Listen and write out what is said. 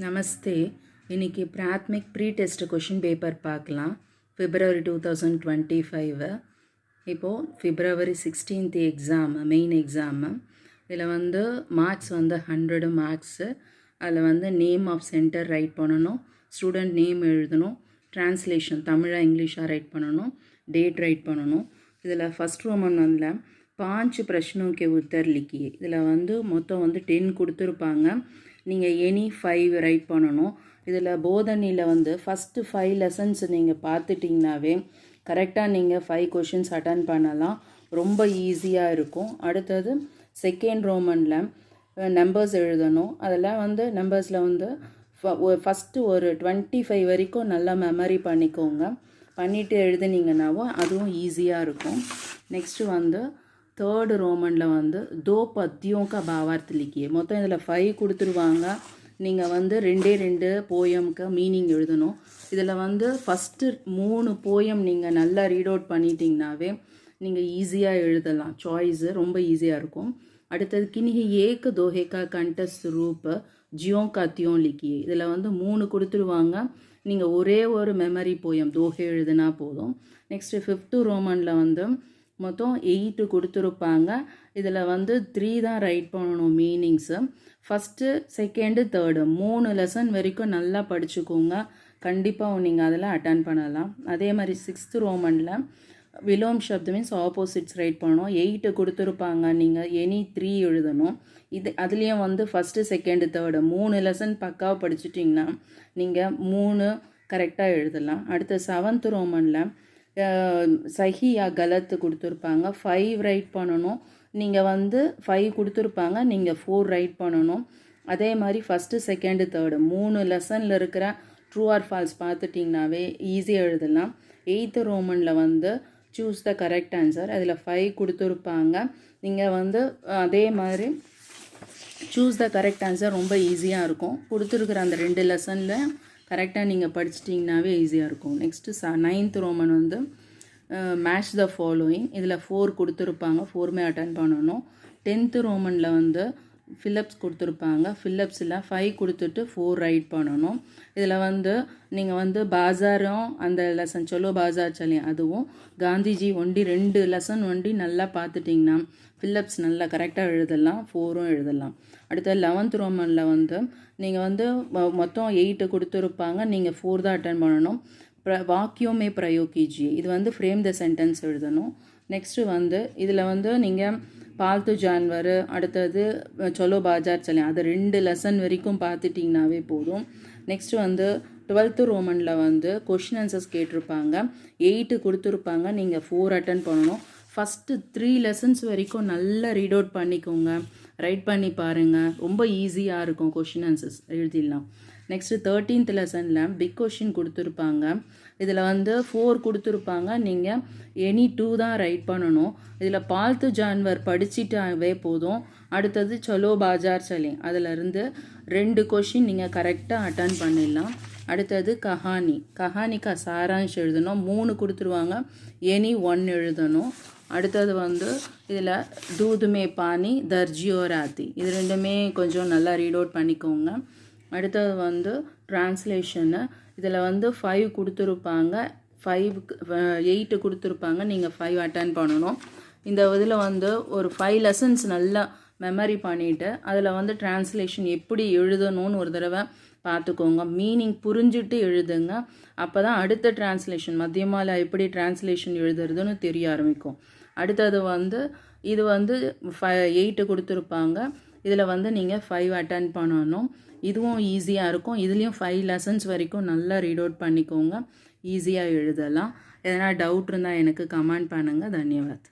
நமஸ்தே. இன்றைக்கி Prathmik pre test question paper பார்க்கலாம். February 2025. இப்போது February 16th exam, main exam. இதில் மார்க்ஸ் 100 மார்க்ஸு. அதில் நேம் ஆஃப் சென்டர் ரைட் பண்ணணும், ஸ்டூடெண்ட் நேம் எழுதணும், ட்ரான்ஸ்லேஷன் தமிழாக இங்கிலீஷாக ரைட் பண்ணணும், டேட் ரைட் பண்ணணும். இதில் ஃபஸ்ட் ரோமன் 5 பிரச்சனோं के उत्तर लिखिए. இதில் மொத்தம் 10 கொடுத்துருப்பாங்க. நீங்கள் எனி 5 ரைட் பண்ணணும். இதில் போதனியில் ஃபஸ்ட்டு 5 லெசன்ஸ் நீங்கள் பார்த்துட்டிங்கனாவே கரெக்டாக நீங்கள் 5 கொஷின்ஸ் அட்டன் பண்ணலாம். ரொம்ப ஈஸியாக இருக்கும். அடுத்தது செகண்ட் ரோமனில் நம்பர்ஸ் எழுதணும். அதில் நம்பர்ஸில் ஃபஸ்ட்டு ஒரு 25 வரைக்கும் நல்லா மெமரி பண்ணிக்கோங்க. பண்ணிவிட்டு எழுதுனீங்கன்னாவும் அதுவும் ஈஸியாக இருக்கும். நெக்ஸ்ட்டு தேர்டு ரோமனில் தோ பத்தியோங்க பாவார்த்த லிக்கியே. மொத்தம் இதில் 5 கொடுத்துருவாங்க. நீங்கள் 2 போயம்க்கு மீனிங் எழுதணும். இதில் ஃபஸ்ட்டு 3 போயம் நீங்கள் நல்லா ரீட் அவுட் பண்ணிட்டீங்கனாவே நீங்கள் ஈஸியாக எழுதலாம். சாய்ஸு ரொம்ப ஈஸியாக இருக்கும். அடுத்தது கினிஹி ஏக்கு தோஹேக்கா கண்டஸ்ட் ரூப்பு ஜியோங் கத்தியோம் லிக்கியே. இதில் 3 கொடுத்துருவாங்க. நீங்கள் ஒரே ஒரு மெமரி போயம் தோஹே எழுதுனா போதும். நெக்ஸ்ட்டு ஃபிஃப்த்து ரோமனில் மொத்தம் 8 கொடுத்துருப்பாங்க. இதில் 3 தான் ரைட் பண்ணணும் meanings. First second third 3 lesson வரைக்கும் நல்லா படிச்சுக்கோங்க. கண்டிப்பாக நீங்கள் அதில் அட்டன் பண்ணலாம். அதே மாதிரி 6th ரோமனில் விலோம் சப்து மீன்ஸ் ஆப்போசிட்ஸ் ரைட் பண்ணணும். 8 கொடுத்துருப்பாங்க. நீங்கள் எனி 3 எழுதணும். அதுலேயும் ஃபஸ்ட்டு செகண்டு தேர்டு 3 லெசன் பக்காவாக படிச்சுட்டிங்கன்னா நீங்கள் 3 கரெக்டாக எழுதலாம். அடுத்த 7th ரோமனில் சஹி யா கலத்து கொடுத்துருப்பாங்க. 5 ரைட் பண்ணணும். நீங்கள் 5 கொடுத்துருப்பாங்க, நீங்கள் 4 ரைட் பண்ணணும். அதே மாதிரி ஃபஸ்ட்டு செகண்டு தேர்டு 3 லெசனில் இருக்கிற ட்ரூ ஆர் ஃபால்ஸ் பார்த்துட்டிங்கனாவே ஈஸியாக எழுதலாம். 8th ரோமனில் சூஸ் த கரெக்ட் ஆன்சர். அதில் 5 கொடுத்துருப்பாங்க. நீங்கள் அதே மாதிரி சூஸ் த கரெக்ட் ஆன்சர் ரொம்ப ஈஸியாக இருக்கும். கொடுத்துருக்குற அந்த 2 லெசனில் கரெக்டாக நீங்கள் படிச்சிட்டிங்கனாவே ஈஸியாக இருக்கும். Next 9th Roman match the following. இதில் 4 கொடுத்துருப்பாங்க. 4மே அட்டன் பண்ணணும். 10th ரோமனில் ஃபில்லப்ஸ் கொடுத்துருப்பாங்க. ஃபில்லப்ஸில் 5 கொடுத்துட்டு 4 ரைட் பண்ணணும். இதில் நீங்கள் பாஜாரும் அந்த லெசன் சொல்லோ பாஜார் சலியும் அதுவும் காந்திஜி 2 லெசன் நல்லா பார்த்துட்டிங்கன்னா ஃபில்லப்ஸ் நல்லா கரெக்டாக எழுதலாம். 4ம் எழுதலாம். அடுத்த 11th ரோமனில் நீங்கள் மொத்தம் 8 கொடுத்துருப்பாங்க. நீங்கள் 4 தான் அட்டன் பண்ணணும். வாக்கியோமே பிரயோக் கீஜியே. இது ஃப்ரேம் த சென்டென்ஸ் எழுதணும். நெக்ஸ்ட்டு இதில் நீங்கள் பால்த்து ஜான்வர், அடுத்தது சொல்லோ பாஜார் சலியம் அது 2 லெசன் வரைக்கும் பார்த்துட்டிங்கனாவே போதும். நெக்ஸ்ட்டு 12th ரோமனில் கொஷின் ஆன்சர்ஸ் கேட்டிருப்பாங்க. 8 கொடுத்துருப்பாங்க. நீங்கள் 4 அட்டன் பண்ணணும். ஃபஸ்ட்டு 3 லெசன்ஸ் வரைக்கும் நல்லா ரீட் அவுட் பண்ணிக்கோங்க. ரைட் பண்ணி பாருங்கள். ரொம்ப ஈஸியாக இருக்கும். கொஷின் ஆன்சர்ஸ் எழுதிடலாம். நெக்ஸ்ட்டு 13th லெசனில் பிக் கொஷின் கொடுத்துருப்பாங்க. இதில் 4 கொடுத்துருப்பாங்க. நீங்கள் எனி 2 தான் ரைட் பண்ணணும். இதில் பால்த்து ஜான்வர் படிச்சிட்டாவே போதும். அடுத்தது சொல்லோ பாஜார் சலியம் அதிலிருந்து 2 கொஷின் நீங்கள் கரெக்டாக அட்டன் பண்ணிடலாம். அடுத்தது கஹானிக்கா சாரான்ஷ் எழுதணும். 3 கொடுத்துருவாங்க. எனி 1 எழுதணும். அடுத்தது இதில் தூதுமே பானி தர்ஜியோ ராத்தி இது 2மே கொஞ்சம் நல்லா ரீட் அவுட் பண்ணிக்கோங்க. அடுத்தது ட்ரான்ஸ்லேஷனு. இதில் 5 கொடுத்துருப்பாங்க. 8 கொடுத்துருப்பாங்க. நீங்கள் 5 அட்டன் பண்ணணும். இந்த இதில் ஒரு 5 லெசன்ஸ் நல்லா மெமரி பண்ணிவிட்டு அதில் ட்ரான்ஸ்லேஷன் எப்படி எழுதணும்னு ஒரு தடவை பார்த்துக்கோங்க. மீனிங் புரிஞ்சுட்டு எழுதுங்க. அப்போ தான் அடுத்த ட்ரான்ஸ்லேஷன் மத்தியமால் எப்படி ட்ரான்ஸ்லேஷன் எழுதுறதுன்னு தெரிய ஆரம்பிக்கும். அடுத்தது இது 8 கொடுத்துருப்பாங்க. இதில் நீங்கள் 5 அட்டன் பண்ணணும். இதுவும் ஈஸியாக இருக்கும். இதுலேயும் 5 லெசன்ஸ் வரைக்கும் நல்லா ரீட் அவுட் பண்ணிக்கோங்க. ஈஸியாக எழுதலாம். எதனா டவுட் இருந்தால் எனக்கு கமெண்ட் பண்ணுங்கள். தன்யவாத்.